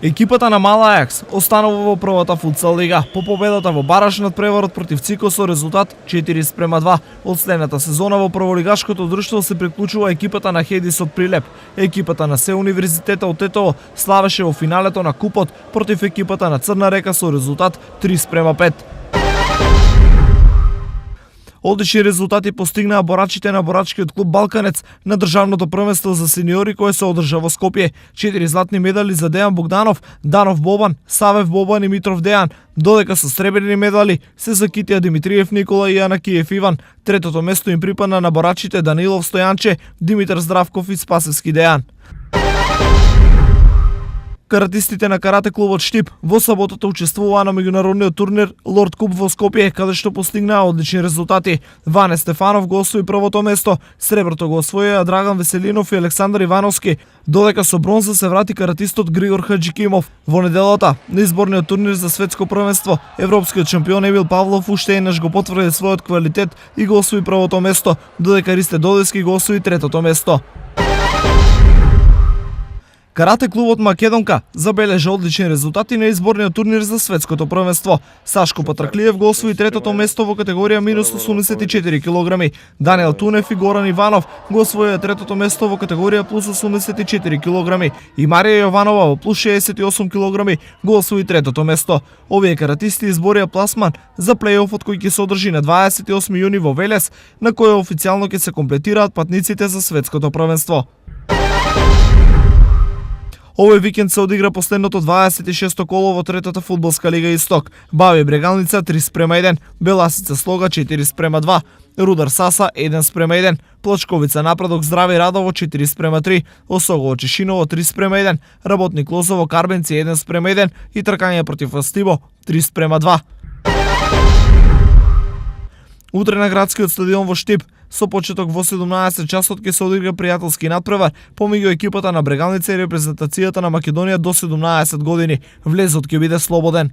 Екипата на Мал Ајакс останува во првата футсал лига по победата во баражниот преворот против Цико со резултат 4:2. Од следната сезона во прволигашкото друштво се приклучува екипата на Хедис од Прилеп. Екипата на Се универзитета од Тетово славеше во финалето на купот против екипата на Црна Река со резултат 3:5. Одлични резултати постигнаа борачите на борачкиот клуб Балканец на државното првенство за сениори кое се одржа во Скопје. 4 златни медали за Дејан Богданов, Данов Бобан, Савев Бобан и Митров Дејан, додека со сребрени медали се закитија Димитриев Никола и Јанакиев Иван. Третото место им припадна на борачите Данилов Стојанче, Димитар Здравков и Спасевски Дејан. Каратистите на карате клубот Штип во саботата учествуваа на меѓународниот турнир Лорд Куп во Скопје, каде што постигнаа одлични резултати. Ване Стефанов го освои првото место, среброто го освоија Драган Веселинов и Александар Ивановски, додека со бронза се врати каратистот Григор Хаджикимов. Во неделата на изборниот турнир за светско првенство, европскиот шампион Емил Павлов уште еднаш го потврди својот квалитет и го освои првото место, додека Ристе Додески го освои третото место. Карате клубот Македонка забележа одлични резултати на изборниот турнир за светското првенство. Сашко Патраклиев го освои третото место во категорија минус 84 кг. Даниел Тунев и Горан Иванов го освоија третото место во категорија плюс 84 кг. И Марија Јованова во плюс 68 кг го освои третото место. Овие каратисти изборија пласман за плејофот кој ќе се одржи на 28 јуни во Велес, на кој официјално ќе се комплетираат патниците за светското првенство. Овој викенд се одигра последното 26-то коло во третата фудбалска лига Исток. Баби Брегалница 3:1, Беласица Слога 4:2, Рудар Саса 1:1, Плачковица Напредок Здрави Радово 4:3, Осогово Чешиново 3:1, Работник Лозово Карбенци 1:1 и тркање против Астибо 3:2. Утре на градскиот стадион во Штип со почеток во 17 часот ќе се одигра пријателски натпревар помеѓу екипата на Брегалница и репрезентацијата на Македонија до 17 години. Влезот ќе биде слободен.